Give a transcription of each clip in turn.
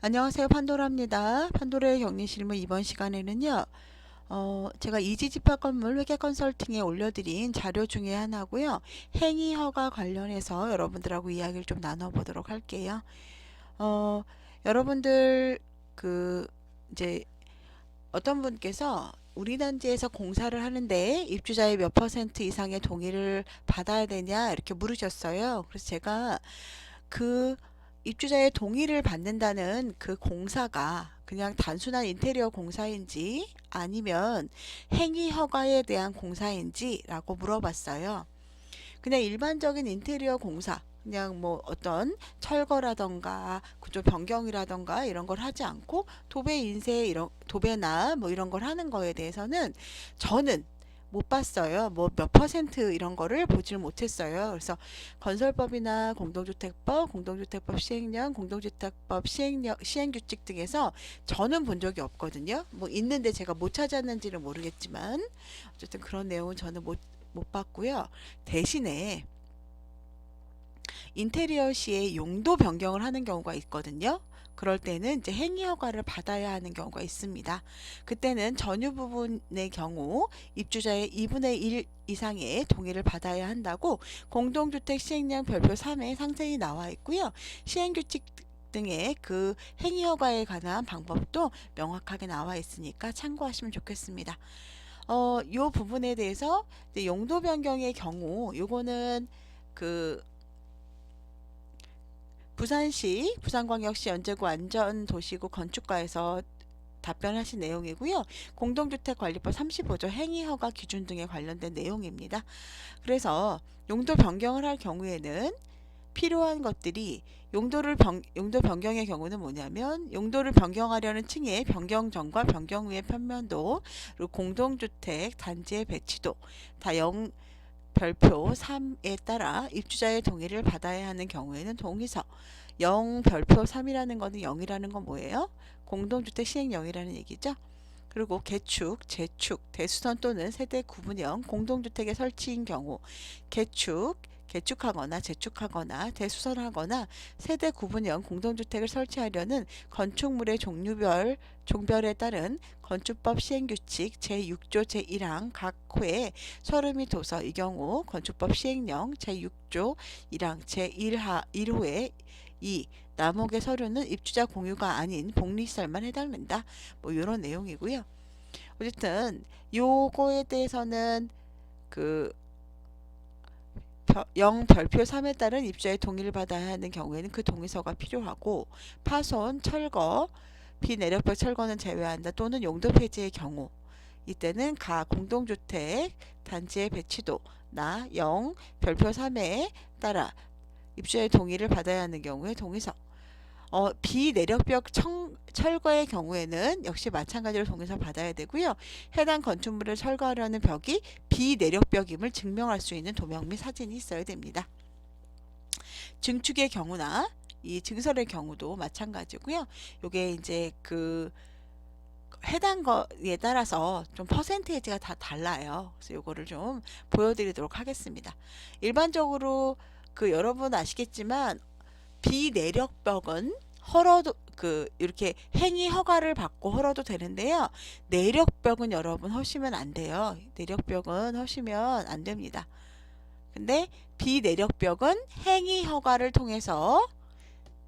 안녕하세요. 판도라입니다. 판도라의 격리실무 이번 시간에는요. 제가 이지집합 건물 회계 컨설팅에 올려드린 자료 중에 하나고요. 행위허가 관련해서 여러분들하고 이야기를 좀 나눠보도록 할게요. 어, 여러분들 그 이제 어떤 분께서 우리 단지에서 공사를 하는데 입주자의 몇 퍼센트 이상의 동의를 받아야 되냐 이렇게 물으셨어요. 그래서 제가 그 입주자의 동의를 받는다는 그 공사가 그냥 단순한 인테리어 공사인지 아니면 행위 허가에 대한 공사인지 라고 물어봤어요. 그냥 일반적인 인테리어 공사, 그냥 뭐 어떤 철거라던가 구조 변경이라던가 이런 걸 하지 않고 도배 인쇄 이런 도배나 뭐 이런 걸 하는 거에 대해서는 저는 못 봤어요. 뭐 몇 퍼센트 이런 거를 보질 못했어요. 그래서 건설법이나 공동주택법, 공동주택법 시행령, 공동주택법 시행규칙 등에서 저는 본 적이 없거든요. 뭐 있는데 제가 못 찾았는지는 모르겠지만 어쨌든 그런 내용은 저는 못 봤고요. 대신에 인테리어 시에 용도 변경을 하는 경우가 있거든요. 그럴 때는 이제 행위 허가를 받아야 하는 경우가 있습니다. 그때는 전유 부분의 경우 입주자의 2분의 1 이상의 동의를 받아야 한다고 공동주택 시행령 별표 3에 상세히 나와 있고요. 시행규칙 등의 그 행위 허가에 관한 방법도 명확하게 나와 있으니까 참고하시면 좋겠습니다. 요 부분에 대해서 이제 용도 변경의 경우 요거는 그 부산시 부산광역시 연제구 안전도시구 건축과에서 답변하신 내용이고요. 공동주택관리법 35조 행위허가 기준 등에 관련된 내용입니다. 그래서 용도 변경을 할 경우에는 필요한 것들이 용도 변경의 경우는 뭐냐면 용도를 변경하려는 층의 변경 전과 변경 후의 편면도 그리고 공동주택 단지의 배치도 다 별표 3에 따라 입주자의 동의를 받아야 하는 경우에는 동의서 0 별표 3이라는 거는 0이라는 건 뭐예요? 공동주택 시행령이라는 얘기죠. 그리고 개축, 재축, 대수선 또는 세대 구분형 공동주택의 설치인 경우 개축하거나 재축하거나 대수선하거나 세대 구분형 공동주택을 설치하려는 건축물의 종별에 따른 건축법 시행규칙 제6조 제1항 각 호의 서류 및 도서 이 경우 건축법 시행령 제6조 1항 제1호의 2. 남목의 서류는 입주자 공유가 아닌 복리시설만 해당된다. 뭐 이런 내용이고요. 어쨌든 요거에 대해서는 그 0 별표 3에 따른 입주자의 동의를 받아야 하는 경우에는 그 동의서가 필요하고 파손, 철거, 비내력벽 철거는 제외한다 또는 용도 폐지의 경우 이때는 가 공동주택 단지의 배치도 나 0 별표 3에 따라 입주자의 동의를 받아야 하는 경우에 동의서 비내력벽 철거의 경우에는 역시 마찬가지로 동의서 받아야 되고요. 해당 건축물을 철거하려는 벽이 비내력벽임을 증명할 수 있는 도면 및 사진이 있어야 됩니다. 증축의 경우나 이 증설의 경우도 마찬가지고요. 요게 이제 그 해당 거에 따라서 좀 퍼센테이지가 다 달라요. 그래서 요거를 좀 보여드리도록 하겠습니다. 일반적으로 그 여러분 아시겠지만 비내력벽은 헐어도 이렇게 행위 허가를 받고 헐어도 되는데요. 내력벽은 여러분 허시면 안 돼요. 내력벽은 허시면 안 됩니다. 근데 비내력벽은 행위 허가를 통해서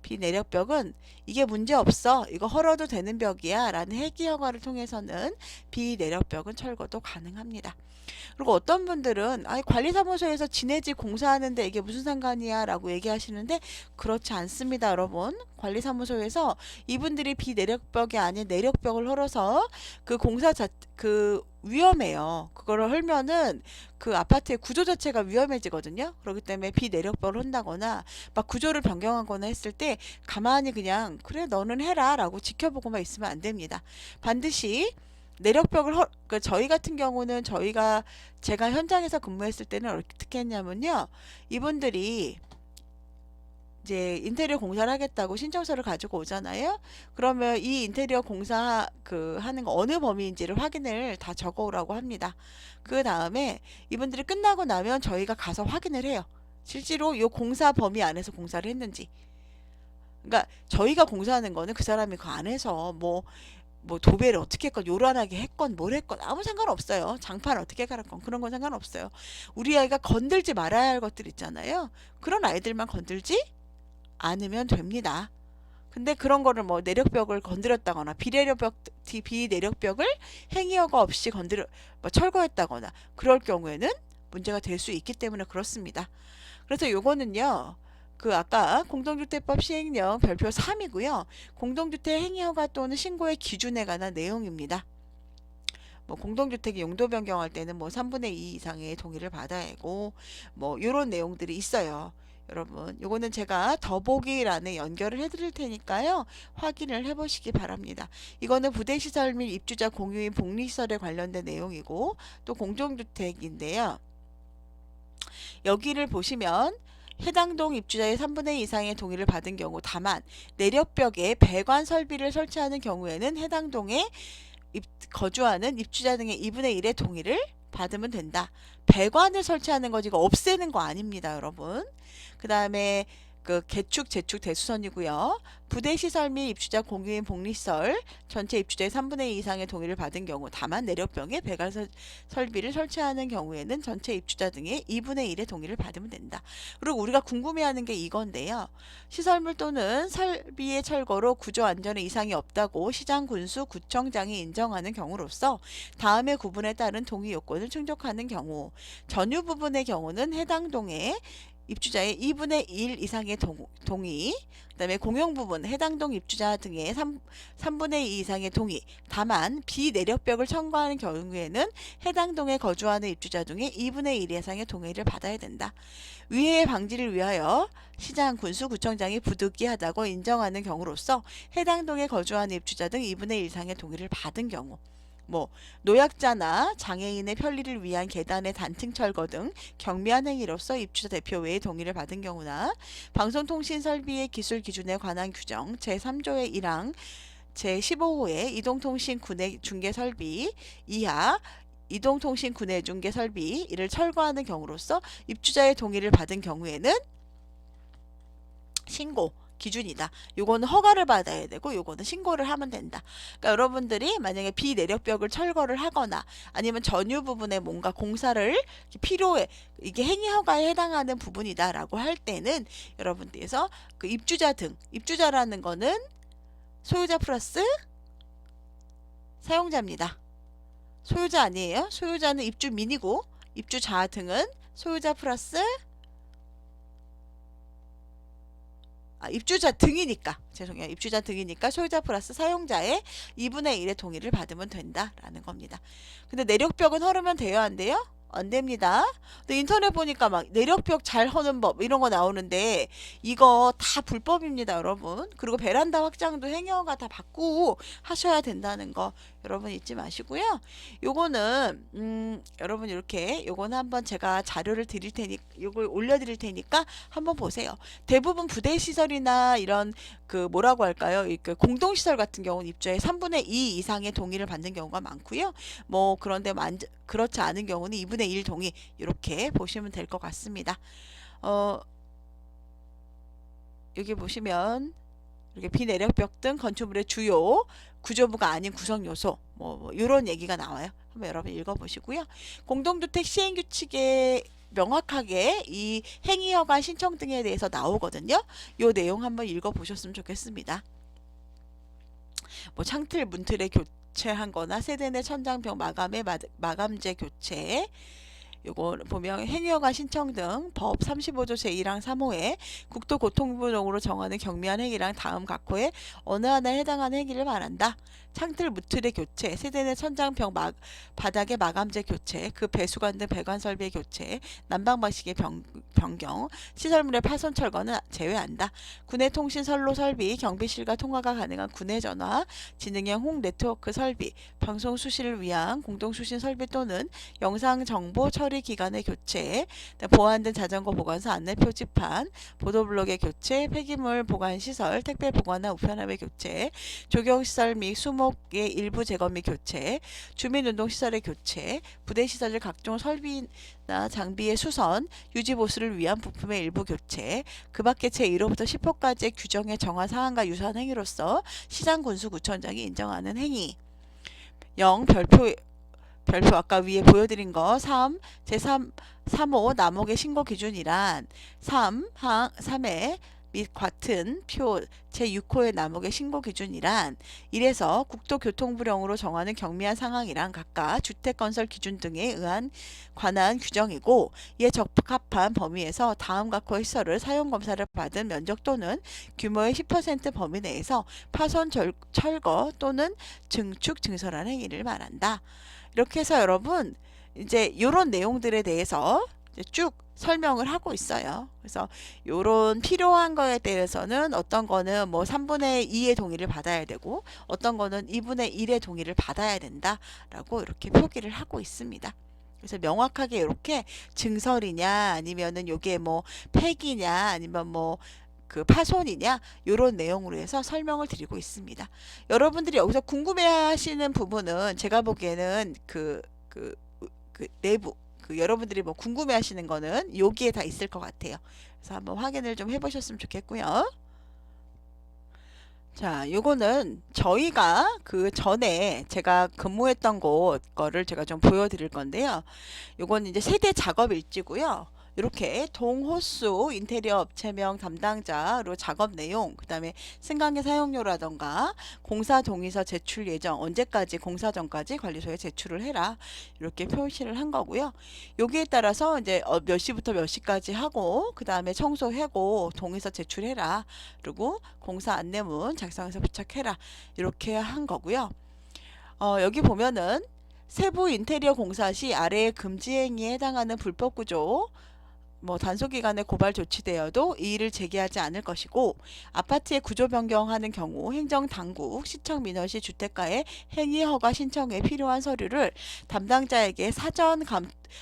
비내력벽은 이게 문제 없어. 이거 헐어도 되는 벽이야. 라는 해기 허가를 통해서는 비내력벽은 철거도 가능합니다. 그리고 어떤 분들은 관리사무소에서 지내지 공사하는데 이게 무슨 상관이야 라고 얘기하시는데 그렇지 않습니다, 여러분. 관리사무소에서 이분들이 비내력벽이 아닌 내력벽을 헐어서 그 그 위험해요. 그거를 헐면은 그 아파트의 구조 자체가 위험해지거든요. 그렇기 때문에 비내력벽을 한다거나 막 구조를 변경하거나 했을 때 가만히 그냥 그래 너는 해라 라고 지켜보고만 있으면 안 됩니다. 반드시 내력벽을 그러니까 저희 같은 경우는 제가 현장에서 근무했을 때는 어떻게 했냐면요. 이분들이 이제 인테리어 공사를 하겠다고 신청서를 가지고 오잖아요. 그러면 이 인테리어 공사 하는 거 어느 범위인지를 확인을 다 적어 오라고 합니다. 그 다음에 이분들이 끝나고 나면 저희가 가서 확인을 해요. 실제로 이 공사 범위 안에서 공사를 했는지. 그러니까 저희가 공사하는 거는 그 사람이 그 안에서 뭐 도배를 어떻게 했건 요란하게 했건 뭘 했건 아무 상관없어요. 장판 어떻게 갈았건 그런 건 상관없어요. 우리 아이가 건들지 말아야 할 것들 있잖아요. 그런 아이들만 건들지 않으면 됩니다. 근데 그런 거를 뭐 내력벽을 건드렸다거나 비내력벽을 행위허가 없이 뭐 철거했다거나 그럴 경우에는 문제가 될 수 있기 때문에 그렇습니다. 그래서 요거는요. 그 아까 공동주택법 시행령 별표 3이고요. 공동주택 행위허가 또는 신고의 기준에 관한 내용입니다. 뭐 공동주택 용도 변경할 때는 뭐 3분의 2 이상의 동의를 받아야 하고 뭐 요런 내용들이 있어요. 여러분 요거는 제가 더보기란에 연결을 해 드릴 테니까요. 확인을 해 보시기 바랍니다. 이거는 부대시설 및 입주자 공유인 복리시설에 관련된 내용이고 또 공동주택인데요. 여기를 보시면 해당 동 입주자의 3분의 2 이상의 동의를 받은 경우 다만 내력벽에 배관 설비를 설치하는 경우에는 해당 동에 거주하는 입주자 등의 2분의 1의 동의를 받으면 된다. 배관을 설치하는 거지 이거 없애는 거 아닙니다, 여러분. 그 다음에 그 개축, 재축, 대수선이고요. 부대시설 및 입주자 공유인 복리시설 전체 입주자의 3분의 2 이상의 동의를 받은 경우 다만 내력벽에 배관 설비를 설치하는 경우에는 전체 입주자 등의 2분의 1의 동의를 받으면 된다. 그리고 우리가 궁금해하는 게 이건데요. 시설물 또는 설비의 철거로 구조 안전에 이상이 없다고 시장, 군수, 구청장이 인정하는 경우로서 다음의 구분에 따른 동의 요건을 충족하는 경우 전유 부분의 경우는 해당 동에 입주자의 2분의 1 이상의 동의, 그 다음에 공용 부분 해당 동 입주자 등의 3분의 2 이상의 동의, 다만 비내력벽을 청구하는 경우에는 해당 동에 거주하는 입주자 중에 2분의 1 이상의 동의를 받아야 된다. 위해의 방지를 위하여 시장, 군수, 구청장이 부득이하다고 인정하는 경우로서 해당 동에 거주하는 입주자 등 2분의 1 이상의 동의를 받은 경우 뭐 노약자나 장애인의 편리를 위한 계단의 단층 철거 등 경미한 행위로서 입주자 대표 외의 동의를 받은 경우나 방송통신 설비의 기술 기준에 관한 규정 제3조의 1항 제15호의 이동통신 구내 중개 설비 이하 이동통신 구내 중개 설비 이를 철거하는 경우로서 입주자의 동의를 받은 경우에는 신고 기준이다. 요거는 허가를 받아야 되고 요거는 신고를 하면 된다. 그러니까 여러분들이 만약에 비내력벽을 철거를 하거나 아니면 전유 부분에 뭔가 공사를 필요해 이게 행위 허가에 해당하는 부분이다라고 할 때는 여러분들께서 그 입주자 등 입주자라는 거는 소유자 플러스 사용자입니다. 소유자 아니에요. 소유자는 입주민이고 입주자 등은 소유자 플러스 입주자 등이니까 죄송해요. 입주자 등이니까 소유자 플러스 사용자의 2분의 1의 동의를 받으면 된다라는 겁니다. 근데 내력벽은 허르면 돼요? 안 돼요? 안 됩니다. 근데 인터넷 보니까 막 내력벽 잘 허는 법 이런 거 나오는데 이거 다 불법입니다, 여러분. 그리고 베란다 확장도 행여가 다 받고 하셔야 된다는 거 여러분 잊지 마시고요. 요거는 여러분 이렇게 요거는 한번 제가 자료를 드릴 테니 요걸 올려드릴 테니까 한번 보세요. 대부분 부대 시설이나 이런 그 뭐라고 할까요? 그 공동시설 같은 경우는 입주의 3분의 2 이상의 동의를 받는 경우가 많고요. 뭐 그런데 그렇지 않은 경우는 2분의 1 동의 이렇게 보시면 될 것 같습니다. 여기 보시면 이렇게 비내력벽 등 건축물의 주요 구조부가 아닌 구성 요소 뭐 이런 얘기가 나와요. 한번 여러분 읽어보시고요. 공동주택 시행규칙에 명확하게 이 행위허가 신청 등에 대해서 나오거든요. 요 내용 한번 읽어보셨으면 좋겠습니다. 뭐 창틀 문틀의 교체한 거나 세대 내 천장벽 마감의 마감재 교체 요거 보면 행위허가 신청 등 법 35조 제1항 3호에 국토교통부령으로 정하는 경미한 행위랑 다음 각호에 어느 하나에 해당하는 행위를 말한다. 창틀 무틀의 교체, 세대 내 천장 벽 바닥의 마감재 교체, 그 배수관 등 배관 설비의 교체, 난방 방식의 변경, 시설물의 파손 철거는 제외한다. 구내 통신 선로 설비, 경비실과 통화가 가능한 구내 전화, 지능형 홍 네트워크 설비, 방송 수시를 위한 공동 수신 설비 또는 영상 정보 처리 처리 기간의 교체, 보완된 자전거 보관소 안내 표지판, 보도블록의 교체, 폐기물 보관 시설, 택배 보관함 우편함의 교체, 조경시설 및 수목의 일부 제거 및 교체, 주민운동시설의 교체, 부대시설 각종 설비나 장비의 수선, 유지보수를 위한 부품의 일부 교체, 그 밖에 제1호부터 10호까지의 규정에 정한 사항과 유사한 행위로서 시장군수구청장이 인정하는 행위. 0. 별표 아까 위에 보여드린 거 3. 제3호 남목의 신고 기준이란 3회 및 같은 표 제6호의 남목의 신고 기준이란 1에서 국토교통부령으로 정하는 경미한 상황이란 각각 주택건설 기준 등에 의한 관한 규정이고 이에 적합한 범위에서 다음 각호의 시설을 사용검사를 받은 면적 또는 규모의 10% 범위 내에서 파손, 철거 또는 증축, 증설한 행위를 말한다. 이렇게 해서 여러분 이제 이런 내용들에 대해서 이제 쭉 설명을 하고 있어요. 그래서 요런 필요한 거에 대해서는 어떤 거는 뭐 3분의 2의 동의를 받아야 되고 어떤 거는 2분의 1의 동의를 받아야 된다라고 이렇게 표기를 하고 있습니다. 그래서 명확하게 이렇게 증설이냐 아니면은 요게 뭐 폐기냐 아니면 뭐 그 파손이냐 요런 내용으로 해서 설명을 드리고 있습니다. 여러분들이 여기서 궁금해하시는 부분은 제가 보기에는 그 내부 여러분들이 뭐 궁금해하시는 거는 여기에 다 있을 것 같아요. 그래서 한번 확인을 좀 해보셨으면 좋겠고요. 자, 요거는 저희가 그 전에 제가 근무했던 거를 제가 좀 보여드릴 건데요. 요거는 이제 세대 작업 일지고요. 이렇게 동호수 인테리어 업체명 담당자로 작업 내용, 그 다음에 승강기 사용료라던가 공사 동의서 제출 예정, 언제까지 공사 전까지 관리소에 제출을 해라 이렇게 표시를 한 거고요. 여기에 따라서 이제 몇 시부터 몇 시까지 하고 그 다음에 청소 해고 동의서 제출해라 그리고 공사 안내문 작성해서 부착해라 이렇게 한 거고요. 여기 보면은 세부 인테리어 공사 시 아래의 금지 행위에 해당하는 불법 구조 뭐 단속기간에 고발 조치되어도 이의를 제기하지 않을 것이고 아파트의 구조 변경하는 경우 행정당국, 시청 민원시 주택가의 행위허가 신청에 필요한 서류를 담당자에게 사전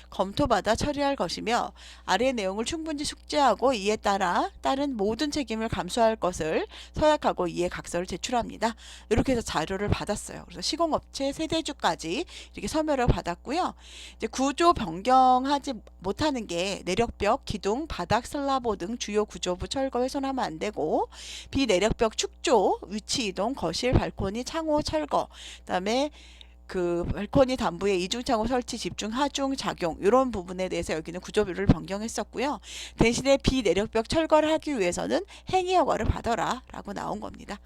검토받아 처리할 것이며 아래 내용을 충분히 숙지하고 이에 따른 모든 책임을 감수할 것을 서약하고 이에 각서를 제출합니다. 이렇게 해서 자료를 받았어요. 그래서 시공업체 세대주까지 이렇게 서면을 받았고요. 이제 구조 변경하지 못하는 게 내력벽, 기둥, 바닥, 슬라보 등 주요 구조부 철거 훼손하면 안 되고 비내력벽 축조, 위치 이동, 거실, 발코니, 창호 철거, 그다음에 그 발코니 담부에 이중창호 설치, 집중, 하중, 작용 이런 부분에 대해서 여기는 구조비를 변경했었고요. 대신에 비내력벽 철거를 하기 위해서는 행위허가를 받아라 라고 나온 겁니다.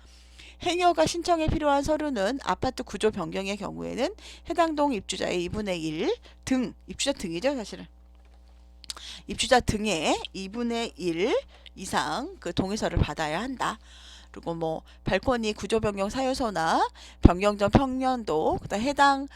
행위허가 신청에 필요한 서류는 아파트 구조 변경의 경우에는 해당 동 입주자의 2분의 1 등, 입주자 등이죠 사실은. 입주자 등의 2분의 1 이상 그 동의서를 받아야 한다. 그리고 뭐 발코니 구조 변경 사유서나 변경 전 평면도, 그다음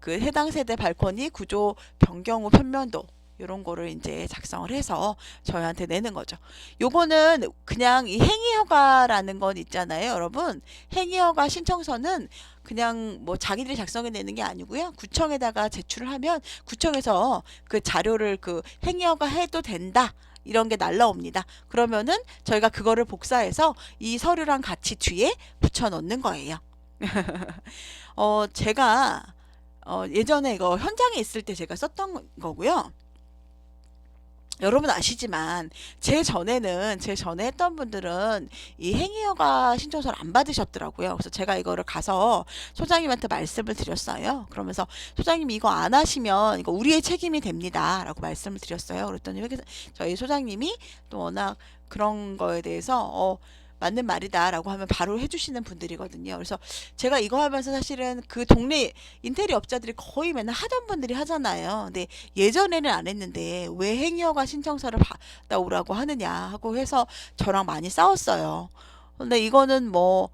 해당 세대 발코니 구조 변경 후 평면도 이런 거를 이제 작성을 해서 저희한테 내는 거죠. 요거는 그냥 이 행위허가라는 건 있잖아요, 여러분. 행위허가 신청서는 그냥 뭐 자기들이 작성해 내는 게 아니고요. 구청에다가 제출을 하면 구청에서 그 자료를 그 행위허가 해도 된다. 이런 게 날라옵니다. 그러면은 저희가 그거를 복사해서 이 서류랑 같이 뒤에 붙여 넣는 거예요. 제가 예전에 이거 현장에 있을 때 제가 썼던 거고요. 여러분 아시지만 제 전에 했던 분들은 이 행위허가 신청서를 안 받으셨더라고요. 그래서 제가 이거를 가서 소장님한테 말씀을 드렸어요. 그러면서 소장님이 이거 안 하시면 이거 우리의 책임이 됩니다 라고 말씀을 드렸어요. 그랬더니 저희 소장님이 또 워낙 그런 거에 대해서 맞는 말이다 라고 하면 바로 해주시는 분들이거든요. 그래서 제가 이거 하면서 사실은 그 동네 인테리어 업자들이 거의 맨날 하던 분들이 하잖아요. 근데 예전에는 안 했는데 왜 행위허가 신청서를 받아오라고 하느냐 하고 해서 저랑 많이 싸웠어요. 근데 이거는 뭐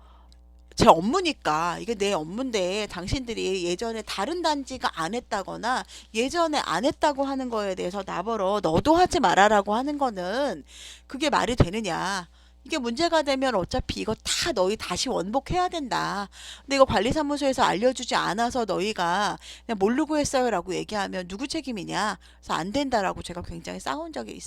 제 업무니까 이게 내 업무인데 당신들이 예전에 다른 단지가 안 했다거나 예전에 안 했다고 하는 거에 대해서 나보러 너도 하지 말아라고 하는 거는 그게 말이 되느냐. 이게 문제가 되면 어차피 이거 다 너희 다시 원복해야 된다. 근데 이거 관리사무소에서 알려주지 않아서 너희가 그냥 모르고 했어요라고 얘기하면 누구 책임이냐? 그래서 안 된다라고 제가 굉장히 싸운 적이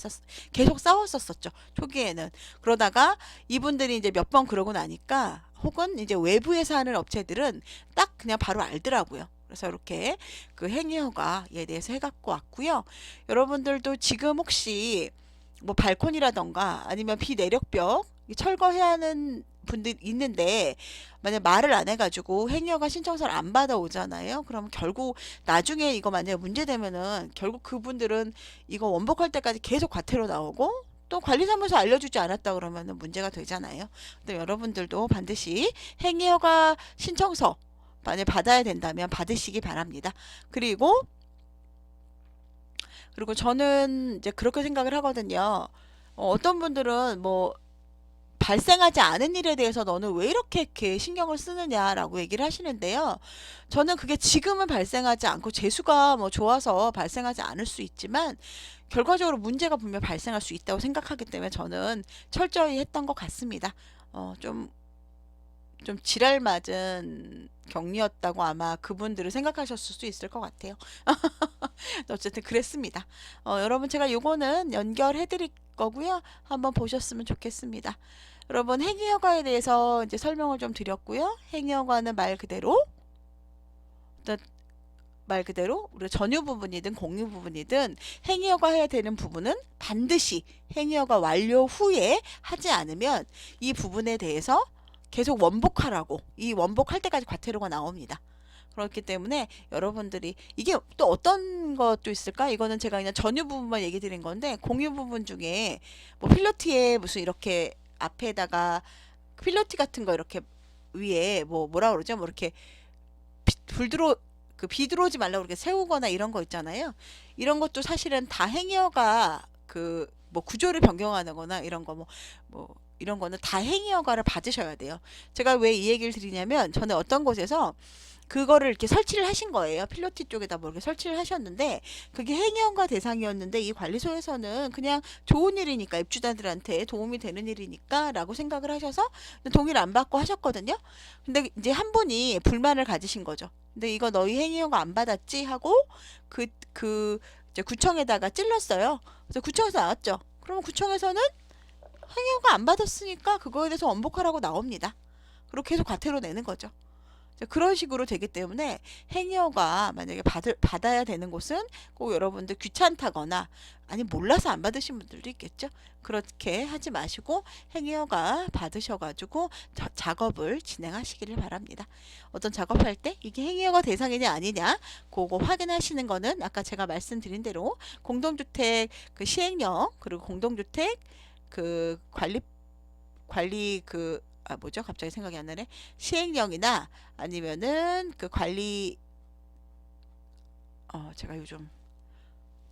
계속 싸웠었었죠. 초기에는. 그러다가 이분들이 이제 몇 번 그러고 나니까 혹은 이제 외부에서 하는 업체들은 딱 그냥 바로 알더라고요. 그래서 이렇게 그 행위허가에 대해서 해갖고 왔고요. 여러분들도 지금 혹시 뭐 발코니라던가 아니면 비내력벽 철거해야 하는 분들 있는데 만약 말을 안 해가지고 행위허가 신청서를 안 받아오잖아요. 그럼 결국 나중에 이거 만약에 문제되면은 결국 그분들은 이거 원복할 때까지 계속 과태료 나오고 또 관리사무소 알려주지 않았다 그러면은 문제가 되잖아요. 근데 여러분들도 반드시 행위허가 신청서 만약 받아야 된다면 받으시기 바랍니다. 그리고 저는 이제 그렇게 생각을 하거든요. 어떤 분들은 뭐 발생하지 않은 일에 대해서 너는 왜 이렇게 신경을 쓰느냐라고 얘기를 하시는데요. 저는 그게 지금은 발생하지 않고 재수가 뭐 좋아서 발생하지 않을 수 있지만 결과적으로 문제가 분명 발생할 수 있다고 생각하기 때문에 저는 철저히 했던 것 같습니다. 좀 지랄 맞은 격리였다고 아마 그분들은 생각하셨을 수 있을 것 같아요. 어쨌든 그랬습니다. 여러분 제가 요거는 연결해 드릴 거고요. 한번 보셨으면 좋겠습니다. 여러분 행위허가에 대해서 이제 설명을 좀 드렸고요. 행위허가는 말 그대로 우리 전유 부분이든 공유 부분이든 행위허가 해야 되는 부분은 반드시 행위허가 완료 후에 하지 않으면 이 부분에 대해서 계속 원복하라고 이 원복할 때까지 과태료가 나옵니다. 그렇기 때문에 여러분들이 이게 또 어떤 것도 있을까? 이거는 제가 그냥 전유 부분만 얘기 드린 건데 공유 부분 중에 뭐 필로티에 무슨 이렇게 앞에다가 필로티 같은 거 이렇게 위에 뭐라 그러죠? 뭐 이렇게 비 들어오지 말라고 이렇게 세우거나 이런 거 있잖아요. 이런 것도 사실은 다 행여가 그 뭐 구조를 변경하는 거나 이런 거 이런 거는 다 행위허가를 받으셔야 돼요. 제가 왜 이 얘기를 드리냐면 저는 어떤 곳에서 그거를 이렇게 설치를 하신 거예요. 필로티 쪽에다 뭐 이렇게 설치를 하셨는데 그게 행위허가 대상이었는데 이 관리소에서는 그냥 좋은 일이니까 입주자들한테 도움이 되는 일이니까 라고 생각을 하셔서 동의를 안 받고 하셨거든요. 근데 이제 한 분이 불만을 가지신 거죠. 근데 이거 너희 행위허가 안 받았지 하고 이제 구청에다가 찔렀어요. 그래서 구청에서 나왔죠. 그러면 구청에서는 행위허가 안 받았으니까 그거에 대해서 원복하라고 나옵니다. 그리고 계속 과태료 내는 거죠. 그런 식으로 되기 때문에 행위허가 만약에 받아야 되는 곳은 꼭 여러분들 귀찮다거나 아니 몰라서 안 받으신 분들도 있겠죠. 그렇게 하지 마시고 행위허가 받으셔가지고 작업을 진행하시기를 바랍니다. 어떤 작업할 때 이게 행위허가 대상이냐 아니냐 그거 확인하시는 거는 아까 제가 말씀드린 대로 공동주택 그 시행령 그리고 공동주택 그 관리 뭐죠? 갑자기 생각이 안 나네. 시행령이나 아니면은 그 관리 제가 요즘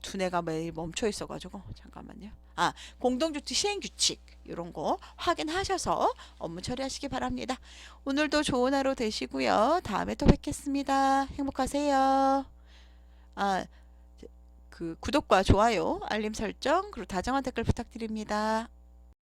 두뇌가 매일 멈춰 있어가지고 잠깐만요. 공동주택 시행규칙 이런 거 확인하셔서 업무 처리하시기 바랍니다. 오늘도 좋은 하루 되시고요. 다음에 또 뵙겠습니다. 행복하세요. 구독과 좋아요, 알림 설정, 그리고 다정한 댓글 부탁드립니다.